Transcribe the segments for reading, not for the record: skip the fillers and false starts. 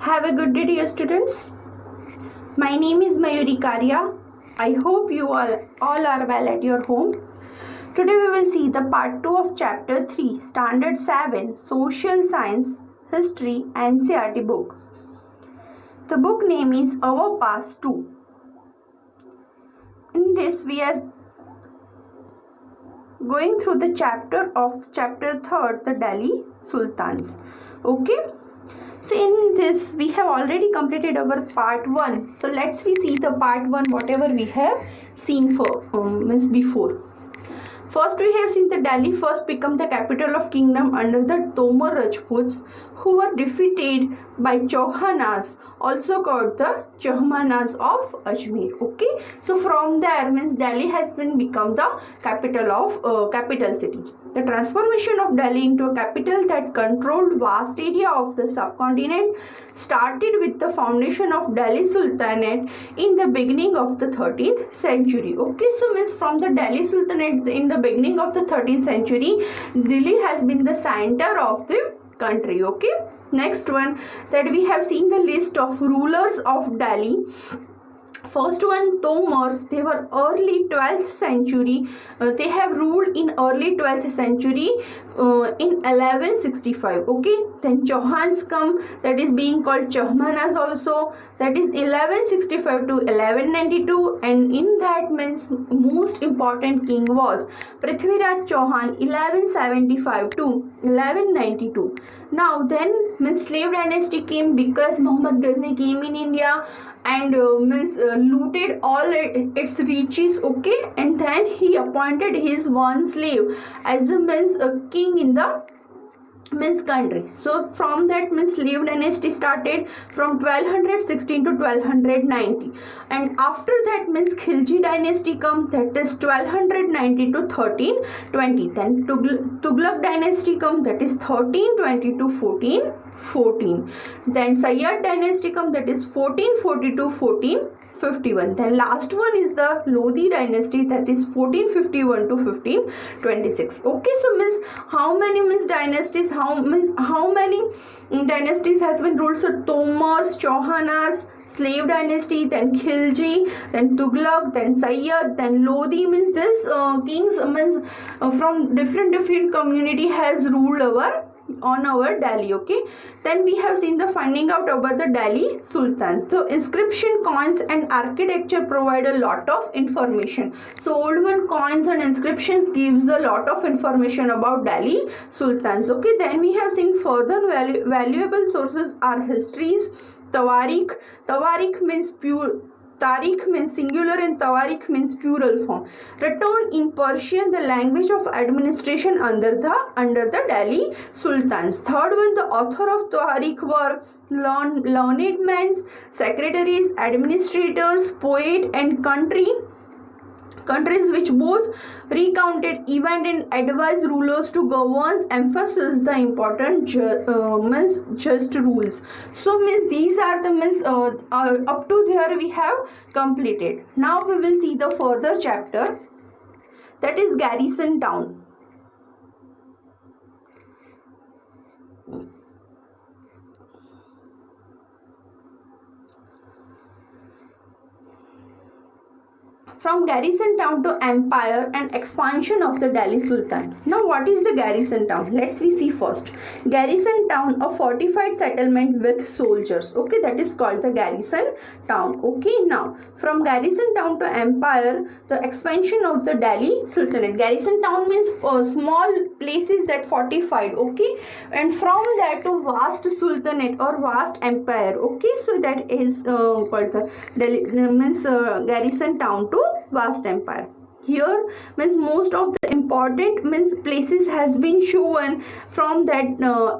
Have a good day, dear students. My name is Mayuri Karya. I hope you all are well at your home. Today we will see the part 2 of chapter 3, standard 7, social science, history and Ncert book. The book name is Our Past-2. In this we are going through the chapter 3, the Delhi Sultans. Okay. So in this we have already completed our part 1. So let's see the part 1 whatever we have seen before. First we have seen the Delhi first become the capital of kingdom under the Tomar Rajputs, who were defeated by Chauhanas, also called the Chahmanas of Ajmer. Okay, so from there Delhi has been become the capital city. The transformation of Delhi into a capital that controlled vast area of the subcontinent started with the foundation of Delhi Sultanate in the beginning of the 13th century. Okay, so from the Delhi Sultanate in the beginning of the 13th century, Delhi has been the center of the country. Okay, next one that we have seen the list of rulers of Delhi. First one, Tomars, they were early 12th century. They have ruled in early 12th century in 1165. Okay, then Chauhans come, that is being called Chahmanas also, that is 1165 to 1192, and in that most important king was Prithviraj Chauhan 1175 to 1192. Now then slave dynasty came because Muhammad Ghazni came in India and looted all its riches. Okay, and then he appointed his one slave as a king in the country. So from that slave dynasty started from 1216 to 1290, and after that Khilji dynasty come, that is 1290 to 1320. Then Tughlaq dynasty come, that is 1320 to 1414. Then Sayyid dynasty come, that is 1440 to 1451. Then last one is the Lodi dynasty, that is 1451 to 1526. Okay, so how many dynasties, how many dynasties has been ruled? So Tomars, Chauhanas, slave dynasty, then Khilji, then Tughlaq, then Sayyid, then Lodi this kings from different community has ruled on our Delhi. Okay, then we have seen the finding out about the Delhi Sultans. So inscription, coins and architecture provide a lot of information. So old one coins and inscriptions gives a lot of information about Delhi Sultans. Okay, then we have seen further valuable sources are histories, Tawarikh. Tawarikh means pure. Tarikh means singular and Tawarikh means plural form. Written in Persian, the language of administration under the Delhi Sultans. Third one, the author of Tawarikh were learned men, secretaries, administrators, poet and countries which both recounted event and advised rulers to govern, emphasize the important just rules. So these are the up to there we have completed. Now we will see the further chapter, that is garrison town. From garrison town to empire and expansion of the Delhi Sultan. Now what is the garrison town? Let's see first. Garrison town, a fortified settlement with soldiers. Okay, that is called the garrison town. Okay, now from garrison town to empire, the expansion of the Delhi Sultanate. Garrison town means small places that fortified. Okay, and from there to vast sultanate or vast empire. Okay, so that is called the Delhi garrison town to vast empire. Here most of the important places has been shown from that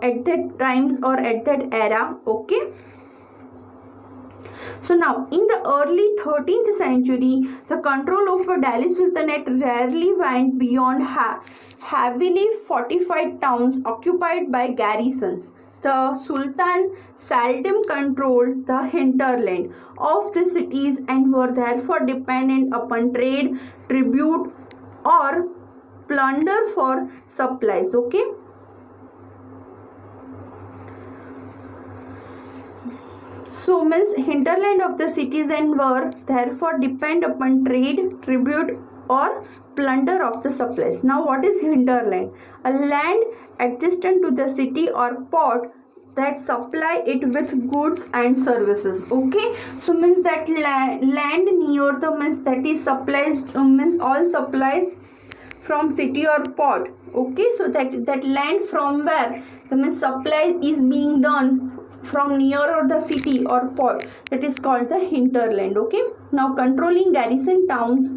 at that times or at that era. Okay, so now in the early 13th century, the control over Delhi Sultanate rarely went beyond heavily fortified towns occupied by garrisons. The Sultan seldom controlled the hinterland of the cities and were therefore dependent upon trade, tribute or plunder for supplies. Okay, So means hinterland of the citizen were therefore depend upon trade, tribute or plunder of the supplies. Now what is hinterland? A land adjacent to the city or port that supply it with goods and services. Okay, so means that land near the means that is supplies means all supplies from city or port. Okay, so that land from where the means supply is being done from near the city or port, that is called the hinterland. Okay, now controlling garrison towns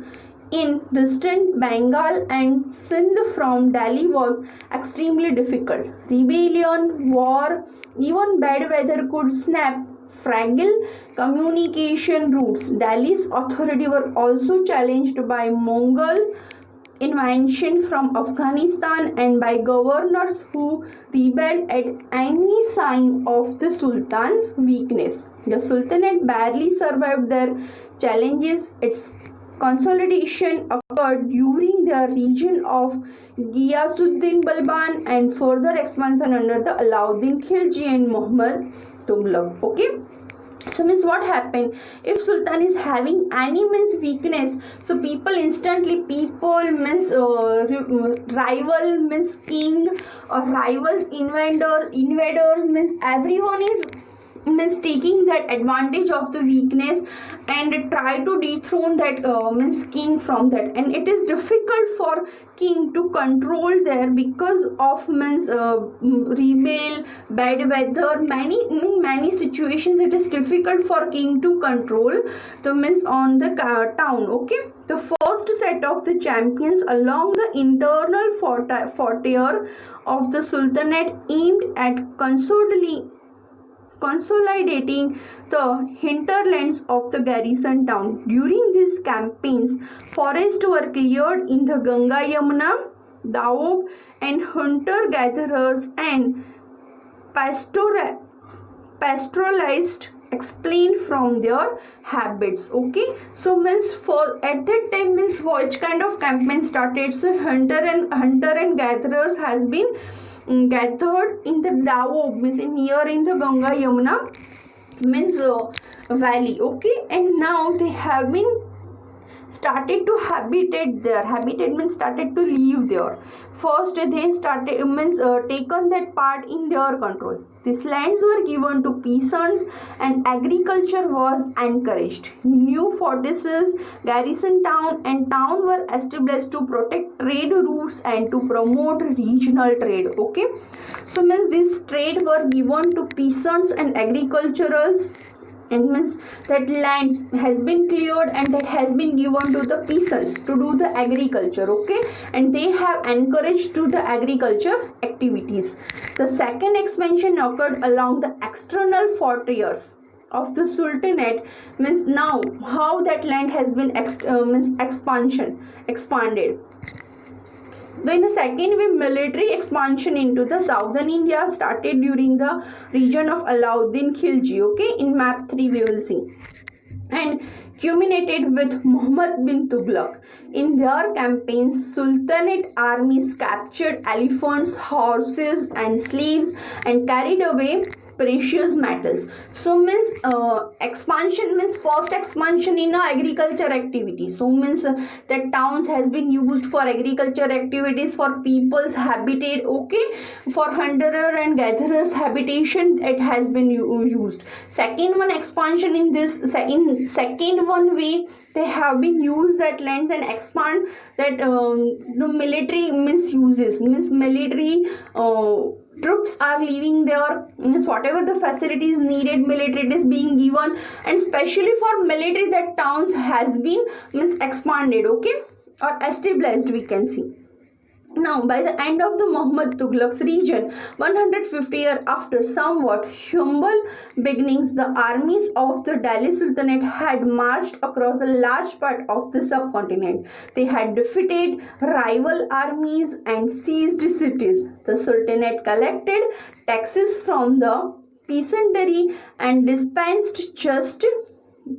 in distant Bengal and Sindh from Delhi was extremely difficult. Rebellion, war, even bad weather could snap fragile communication routes. Delhi's authority were also challenged by Mongol invasion from Afghanistan and by governors who rebelled at any sign of the Sultan's weakness. The Sultanate barely survived their challenges. Its consolidation occurred during the region of Ghiyasuddin Balban and further expansion under the Alauddin Khilji and Muhammad Tughlaq. Okay. So means what happened if Sultan is having any means weakness, so people instantly means rival means king or rivals invaders means everyone is means taking that advantage of the weakness and try to dethrone that means king from that, and it is difficult for king to control there because of means rebel, bad weather, many situations it is difficult for king to control the means on the town. Okay, the first set of the champions along the internal frontier of the Sultanate aimed at consolidating the hinterlands of the garrison town. During these campaigns, forests were cleared in the Ganga Yamuna, Daob, and hunter-gatherers and pastoralists explained from their habits. Okay, so means for at that time means which kind of campaign started? So hunter and gatherers has been gathered in the Daob means in here in the Ganga Yamuna means valley. Okay, and now they have been started to habitate there. Habitat means started to live there. First they started means taken that part in their control. These lands were given to peasants and agriculture was encouraged. New fortresses, garrison town and town were established to protect trade routes and to promote regional trade. Okay, so means this trade were given to peasants and agriculturals, and means that lands has been cleared and that has been given to the peasants to do the agriculture. Okay, and they have encouraged to the agriculture activities. The second expansion occurred along the external frontiers of the Sultanate, means now how that land has been expanded. Then the second way, military expansion into the southern India started during the region of Alauddin Khilji. Okay, in map 3 we will see, and culminated with Muhammad bin Tughlaq. In their campaigns, Sultanate armies captured elephants, horses and slaves and carried away precious metals. So means expansion means first expansion in agriculture activity. So means that towns has been used for agriculture activities, for people's habitat. Okay, for hunter and gatherers habitation it has been used. Second one, expansion in this in second one way they have been used that lands and expand that the military means uses means military troops are living there, means whatever the facilities needed military is being given, and especially for military that towns has been means expanded. Okay, or established we can see. Now, by the end of the Muhammad Tughlaq's region, 150 years after somewhat humble beginnings, the armies of the Delhi Sultanate had marched across a large part of the subcontinent. They had defeated rival armies and seized cities. The Sultanate collected taxes from the peasantry and dispensed just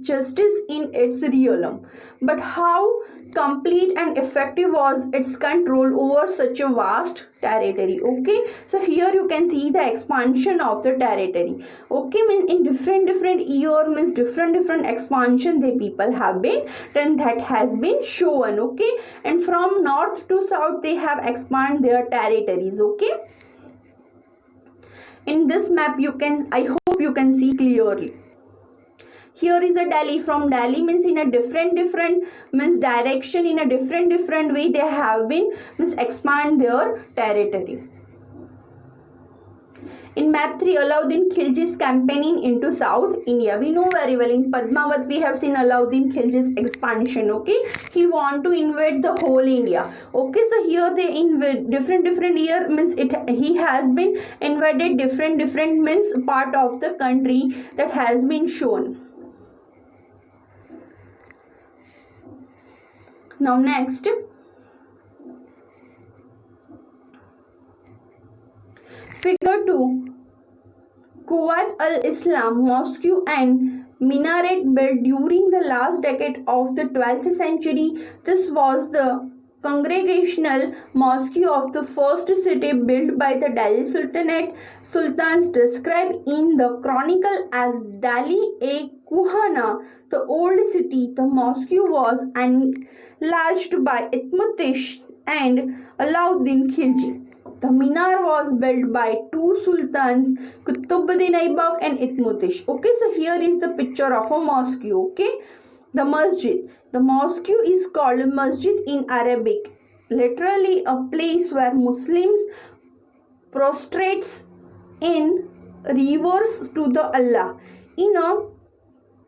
justice in its realm. But how complete and effective was its control over such a vast territory? Okay, so here you can see the expansion of the territory. Okay, means in different year, means different expansion the people have been done, that has been shown. Okay, and from north to south they have expanded their territories. Okay, in this map you can, I hope you can see clearly. Here is a Delhi. From Delhi means in a different means direction, in a different way they have been means expand their territory. In map 3, Alauddin Khilji's campaigning into South India. We know very well in Padmavat we have seen Alauddin Khilji's expansion. Okay, he want to invade the whole India. Okay, so here they invade different year, means he has been invaded different means part of the country that has been shown. Now next, figure 2, Quwat al-Islam Mosque and minaret built during the last decade of the 12th century. This was the congregational mosque of the first city built by the Delhi Sultanate. Sultans described in the chronicle as Delhi-e-Kuhana, the old city. The mosque was enlarged by Itmutish and Alauddin Khilji. The minar was built by two sultans, Qutbuddin Aibak and Itmutish. Okay, so here is the picture of a mosque. Okay, the masjid. The mosque is called masjid in Arabic, literally a place where Muslims prostrates in reverse to the Allah. In a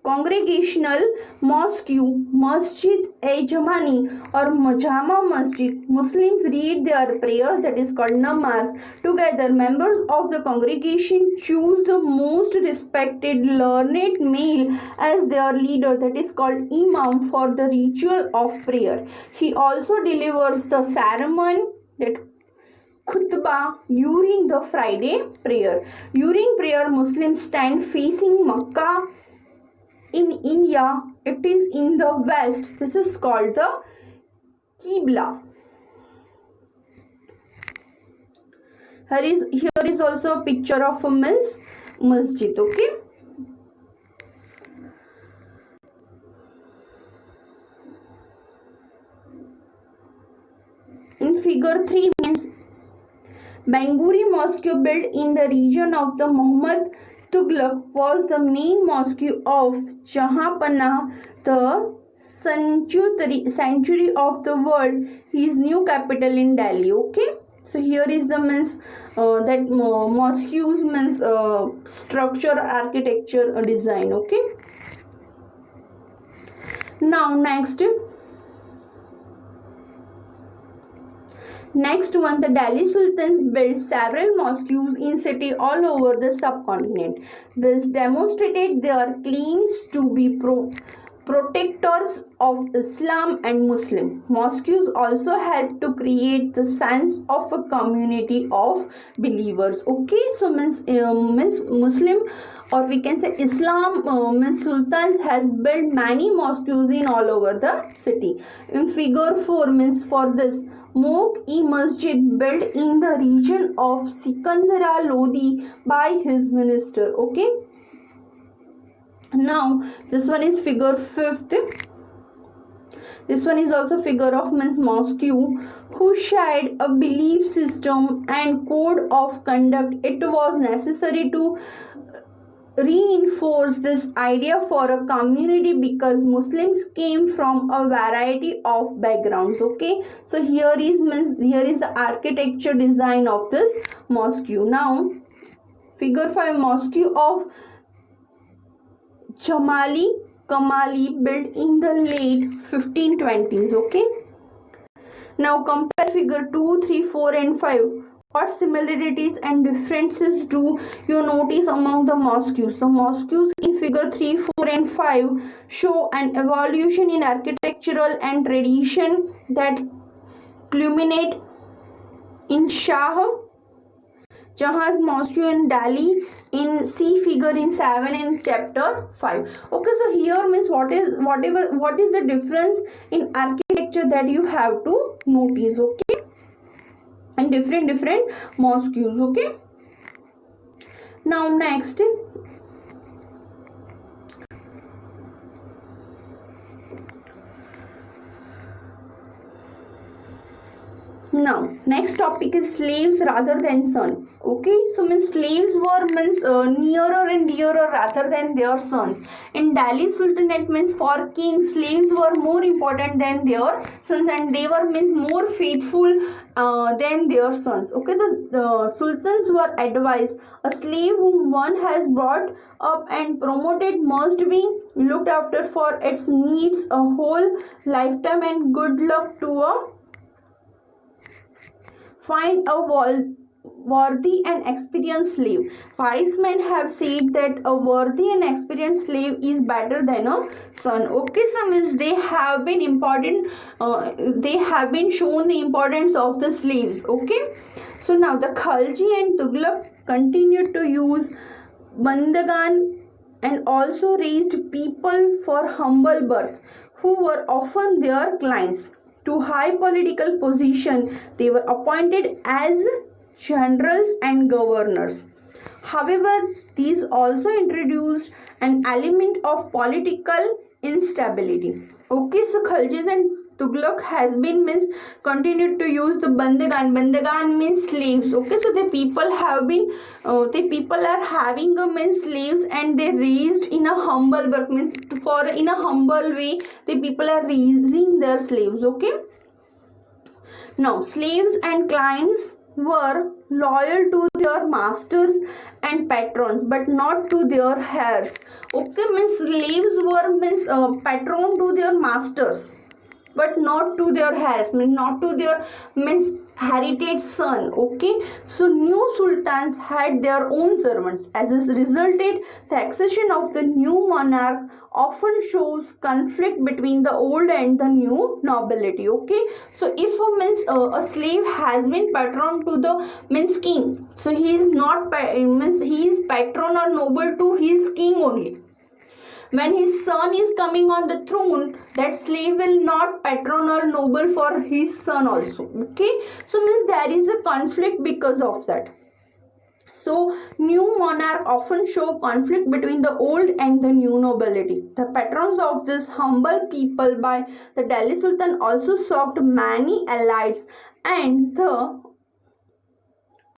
congregational mosque, Masjid-e-Jamani or Majama Masjid, Muslims read their prayers, that is called namaz, together. Members of the congregation choose the most respected learned male as their leader, that is called imam, for the ritual of prayer. He also delivers the sermon, that khutbah, during the Friday prayer. During prayer, Muslims stand facing Makkah. In India, it is in the west. This is called the Qibla. Here is also a picture of a masjid. Okay. In figure 3 means Banguri Mosque built in the region of the Muhammad Tughlaq was the main mosque of Jahanpanah, the sanctuary of the world. His new capital in Delhi. Okay, so here is the means that mosques means structure, architecture, design. Okay. Now next one, the Delhi Sultans built several mosques in cities all over the subcontinent. This demonstrated their claims to be protectors of Islam and Muslim. Mosques also helped to create the sense of a community of believers. Okay, so means Muslim, or we can say Islam, means Sultans has built many mosques in all over the city. In figure 4 means for this Mok-e-Masjid built in the region of Sikandara Lodi by his minister. Okay. Now this one is figure 5th. This one is also figure of means mosque who shared a belief system and code of conduct. It was necessary to reinforce this idea for a community because Muslims came from a variety of backgrounds. Okay, so here is the architecture design of this mosque. Now figure 5 mosque of Kamali built in the late 1520s. Okay, now compare figure 2, 3, 4 and 5. What similarities and differences do you notice among the mosques? The mosques in figure 3, 4 and 5 show an evolution in architectural and tradition that culminate in Shah Jahan's mosque in Delhi in see figure in 7 in chapter 5. Okay, so here means what is the difference in architecture that you have to notice, okay, and different mosques, okay. Now next, next topic is slaves rather than son. Okay, so means slaves were nearer and dearer rather than their sons. In Delhi Sultanate means for kings, slaves were more important than their sons, and they were means more faithful than their sons. Okay, the sultans were advised a slave whom one has brought up and promoted must be looked after for its needs a whole lifetime, and good luck to find a worthy and experienced slave. Wise men have said that a worthy and experienced slave is better than a son. Okay, so means they have been important. They have been shown the importance of the slaves. Okay, so now the Khalji and Tughlaq continued to use bandagan and also raised people for humble birth who were often their clients to high political position. They were appointed as generals and governors. However, these also introduced an element of political instability. Okay, so Khaljis and Tughlaq has been means continued to use the bandagan. Bandagan means slaves. Okay, so the people have been the people are having a means slaves, and they raised in a humble birth means for in a humble way the people are raising their slaves. Okay, now slaves and clients were loyal to their masters and patrons but not to their heirs. Okay, means slaves were means patron to their masters but not to their heirs, means not to their means heritage son. Okay, so new sultans had their own servants. As a resulted, the accession of the new monarch often shows conflict between the old and the new nobility. Okay, so if a slave has been patron to the means king, so he is not means he is patron or noble to his king only. When his son is coming on the throne, that slave will not patron or noble for his son also. Okay, so means there is a conflict because of that. So new monarch often show conflict between the old and the new nobility. The patrons of this humble people by the Delhi Sultan also sought many allies, and the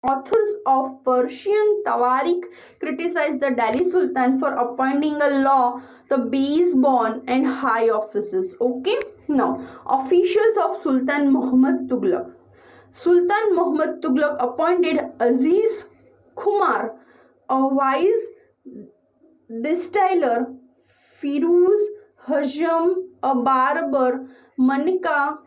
authors of Persian Tawarikh criticized the Delhi Sultan for appointing a law the base-born and high offices. Okay, now officials of Sultan Muhammad Tughlaq. Sultan Muhammad Tughlaq appointed Aziz Kumar, a wise distiller, Firuz Hajam, a barber, Manika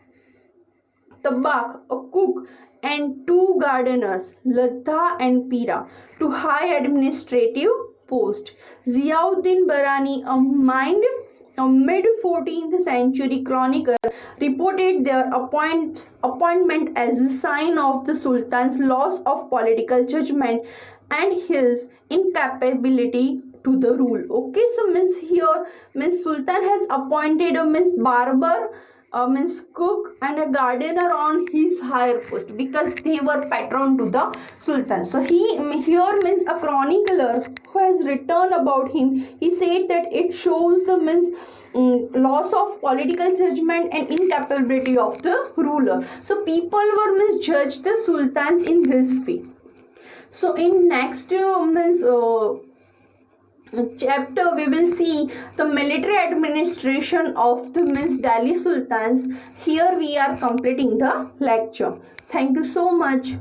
Tabak, a cook, and 2 gardeners, Ladha and Pira, to high administrative post. Ziauddin Barani, a mid-14th century chronicler, reported their appointment as a sign of the Sultan's loss of political judgment and his incapability to the rule. Okay, so means here means Sultan has appointed a means barber, means cook, and a gardener on his higher post because they were patron to the Sultan. So here means a chronicler who has written about him, he said that it shows the means loss of political judgment and incapability of the ruler. So people were misjudged the sultans in this way. So in next chapter we will see the military administration of the Delhi sultans. Here we are completing the lecture. Thank you so much.